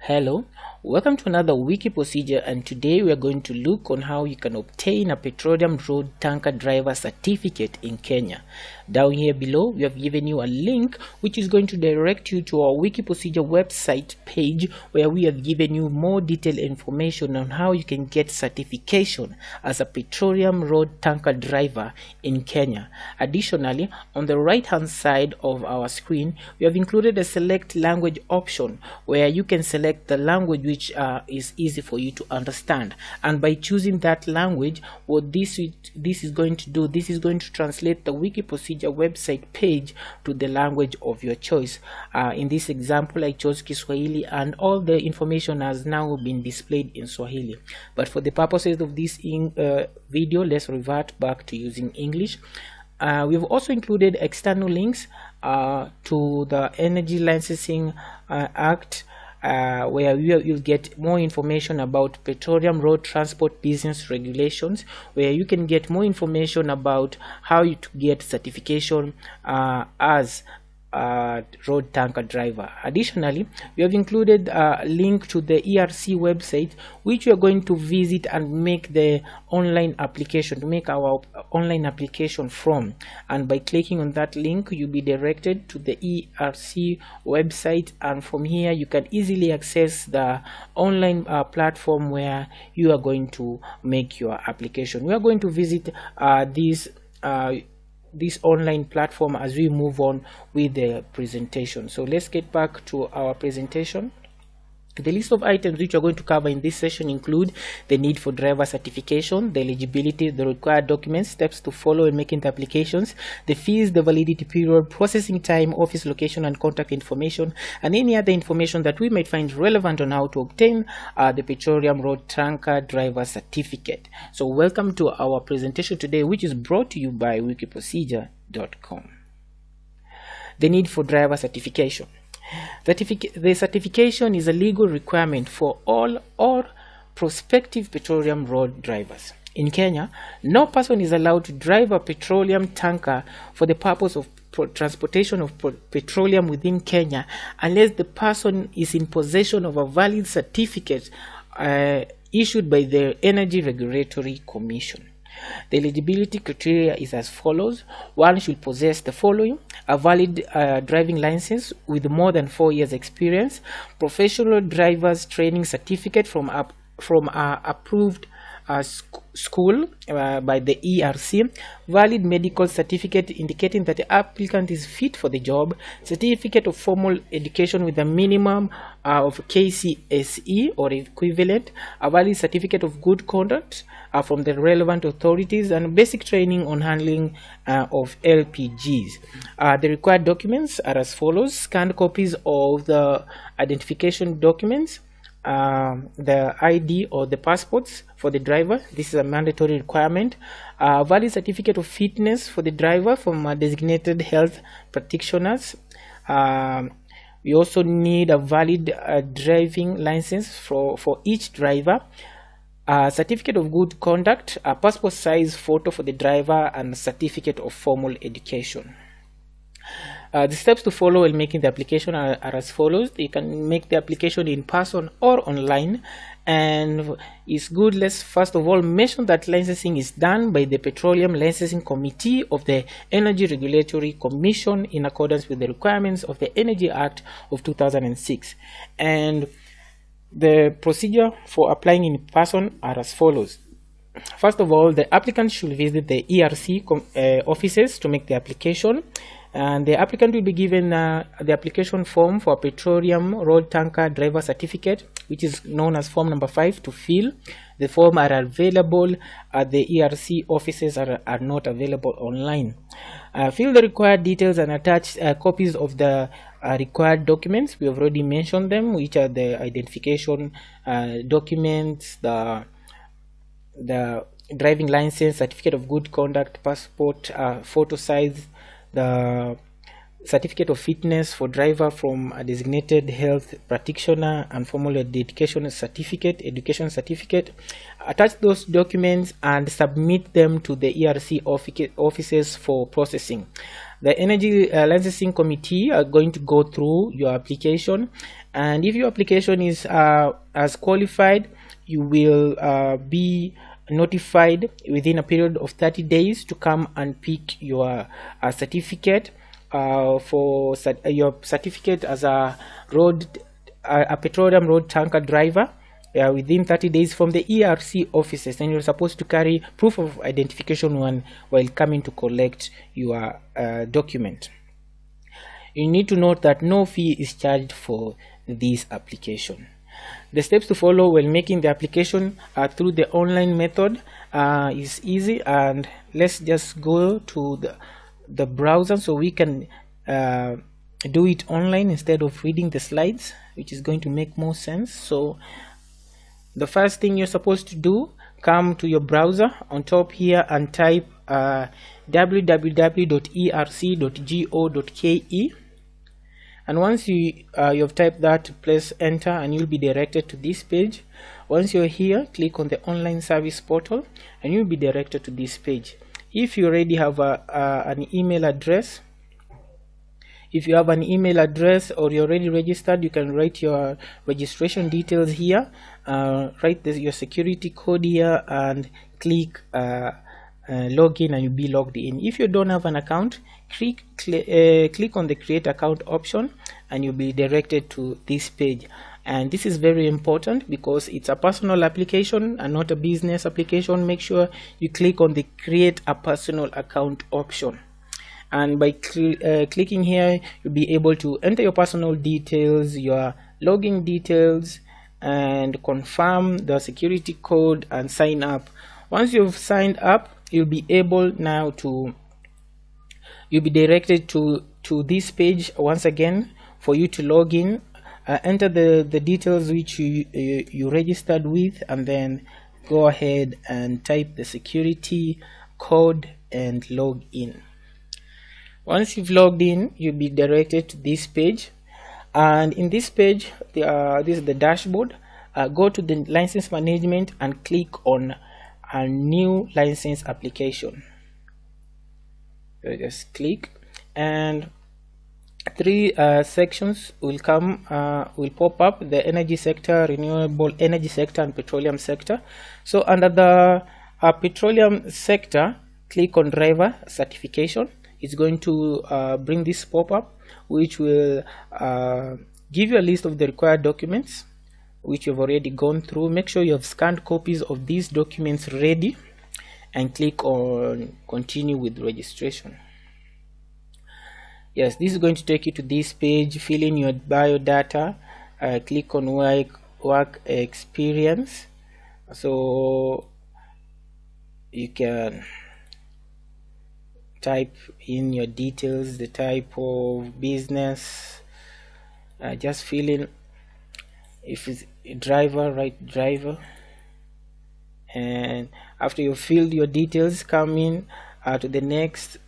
Hello, welcome to another wiki procedure, and today we are going to look on how you can obtain a petroleum road tanker driver certificate in Kenya. Down here below we have given you a link which is going to direct you to our wiki procedure website page, where we have given you more detailed information on how you can get certification as a petroleum road tanker driver in Kenya. Additionally, on the right hand side of our screen we have included a select language option where you can select the language which is easy for you to understand, and by choosing that language, what this is going to do, this is going to translate the wiki procedure website page to the language of your choice. In this example I chose Kiswahili, and all the information has now been displayed in Swahili, but for the purposes of this video, let's revert back to using English. We've also included external links to the Energy Licensing Act, where you'll get more information about petroleum road transport business regulations, where you can get more information about how to get certification as a road tanker driver. Additionally, we have included a link to the ERC website, which we are going to visit and make the online application, to make our online application from, and by clicking on that link you'll be directed to the ERC website, and from here you can easily access the online platform where you are going to make your application. We are going to visit this online platform as we move on with the presentation. So let's get back to our presentation. The list of items which we're going to cover in this session include the need for driver certification, the eligibility, the required documents, steps to follow in making the applications, the fees, the validity period, processing time, office location and contact information, and any other information that we might find relevant on how to obtain the petroleum road tanker driver certificate. So welcome to our presentation today, which is brought to you by wikiprocedure.com. The need for driver certification. The certification is a legal requirement for all or prospective petroleum road drivers. In Kenya, no person is allowed to drive a petroleum tanker for the purpose of transportation of petroleum within Kenya unless the person is in possession of a valid certificate issued by the Energy Regulatory Commission. The eligibility criteria is as follows. One should possess the following: a valid driving license with more than 4 years experience, professional driver's training certificate from approved school by the ERC, valid medical certificate indicating that the applicant is fit for the job, certificate of formal education with a minimum of KCSE or equivalent, a valid certificate of good conduct from the relevant authorities, and basic training on handling of LPGs. The required documents are as follows: scanned copies of the identification documents, the ID or the passports for the driver. This is a mandatory requirement. Valid certificate of fitness for the driver from designated health practitioners. We also need a valid driving license for each driver, a certificate of good conduct, a passport size photo for the driver, and a certificate of formal education. The steps to follow in making the application are as follows. You can make the application in person or online, and it's good, let's first of all mention that licensing is done by the Petroleum Licensing Committee of the Energy Regulatory Commission in accordance with the requirements of the Energy Act of 2006. And the procedure for applying in person are as follows. First of all, the applicant should visit the ERC offices to make the application, and the applicant will be given the application form for a petroleum road tanker driver certificate, which is known as form number 5, to fill. The form are available at the ERC offices, are not available online. Fill the required details and attach copies of the required documents. We have already mentioned them, which are the identification documents, the driving license, certificate of good conduct, passport, photo size, the certificate of fitness for driver from a designated health practitioner, and formal education certificate. Attach those documents and submit them to the ERC offices for processing. The energy licensing committee are going to go through your application, and if your application is as qualified, you will be notified within a period of 30 days to come and pick your certificate for your certificate as a petroleum road tanker driver within 30 days from the ERC offices, and you're supposed to carry proof of identification while coming to collect your document. You need to note that no fee is charged for this application. The steps to follow when making the application through the online method is easy, and let's just go to the browser so we can do it online instead of reading the slides, which is going to make more sense. So the first thing you're supposed to do, come to your browser on top here and type www.erc.go.ke, and once you've typed that, press enter and you'll be directed to this page. Once you're here, click on the online service portal and you'll be directed to this page. If you already have an email address, or you're already registered, you can write your registration details here, write your security code here and click login, and you'll be logged in. If you don't have an account, click on the create account option and you'll be directed to this page. And this is very important because it's a personal application and not a business application. Make sure you click on the create a personal account option, and by clicking here, you'll be able to enter your personal details, your login details, and confirm the security code and sign up. Once you've signed up, you'll be able now to directed to this page once again for you to log in, enter the details which you registered with, and then go ahead and type the security code and log in. Once you've logged in, you'll be directed to this page, and in this page this is the dashboard. Go to the license management and click on a new license application. So just click, and three sections will pop up: the energy sector, renewable energy sector, and petroleum sector. So under the petroleum sector, click on driver certification. It's going to bring this pop-up, which will give you a list of the required documents which you've already gone through. Make sure you have scanned copies of these documents ready, and click on continue with registration. Yes, this is going to take you to this page. Fill in your biodata, click on work experience, so you can type in your details, the type of business, just fill in. If it's a driver, write driver, and after you filled your details, come in to the next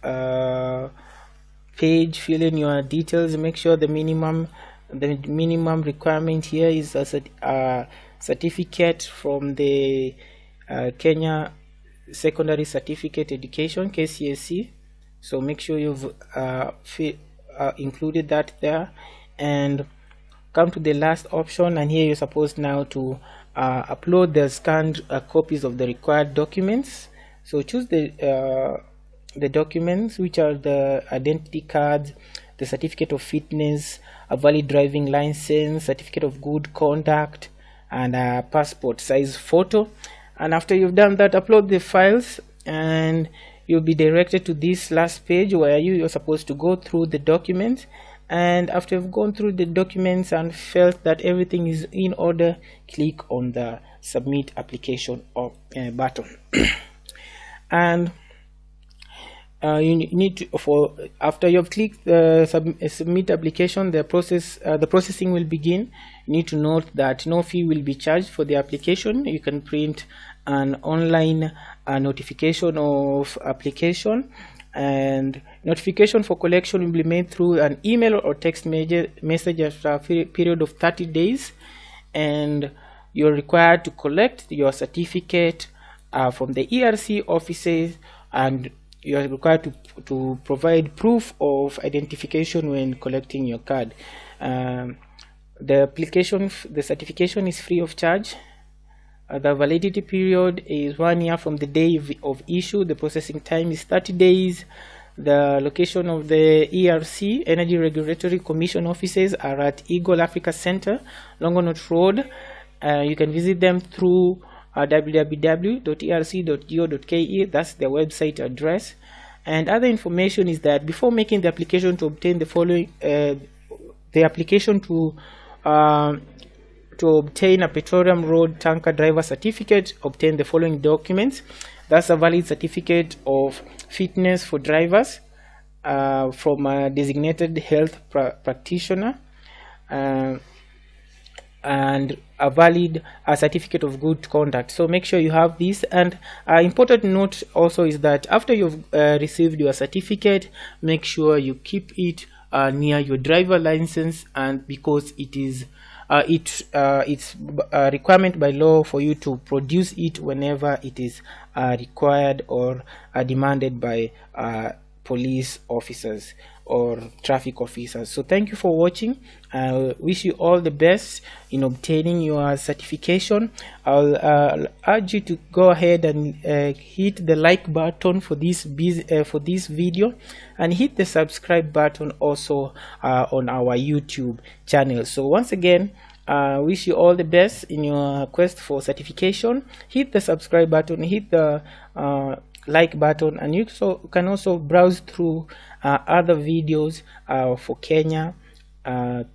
page, fill in your details. Make sure the minimum requirement here is a certificate from the Kenya Secondary Certificate Education, KCSE. So make sure you've included that there, and come to the last option, and here you're supposed now to upload the scanned copies of the required documents. So choose the documents, which are the identity cards, the certificate of fitness, a valid driving license, certificate of good conduct, and a passport size photo. And after you've done that, upload the files, and you'll be directed to this last page where you're supposed to go through the documents. And after you've gone through the documents and felt that everything is in order, click on the submit application button. And you need to, after you've clicked the submit application, the processing will begin. You need to note that no fee will be charged for the application. You can print an online notification of application, and notification for collection will be made through an email or text message after a period of 30 days, and you're required to collect your certificate from the ERC offices, and you are required to provide proof of identification when collecting your card. The certification is free of charge. The validity period is 1 year from the day of issue. The processing time is 30 days. The location of the ERC, Energy Regulatory Commission offices, are at Eagle Africa Center, Longonot Road. You can visit them through www.erc.go.ke. That's their website address. And other information is that before making the application to obtain the following, the application to obtain a Petroleum Road Tanker Driver Certificate, obtain the following documents. That's a valid certificate of fitness for drivers from a designated health practitioner, and a valid certificate of good conduct. So make sure you have this. And important note also is that after you've received your certificate, make sure you keep it near your driver license, and because it is it's a requirement by law for you to produce it whenever it is required or demanded by police officers or traffic officers. So thank you for watching. I wish you all the best in obtaining your certification. I'll urge you to go ahead and hit the like button for this video, and hit the subscribe button also on our YouTube channel. So once again, wish you all the best in your quest for certification. Hit the subscribe button, hit the like button, and you can also browse through other videos for Kenya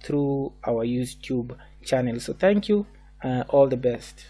through our YouTube channel. So thank you, all the best.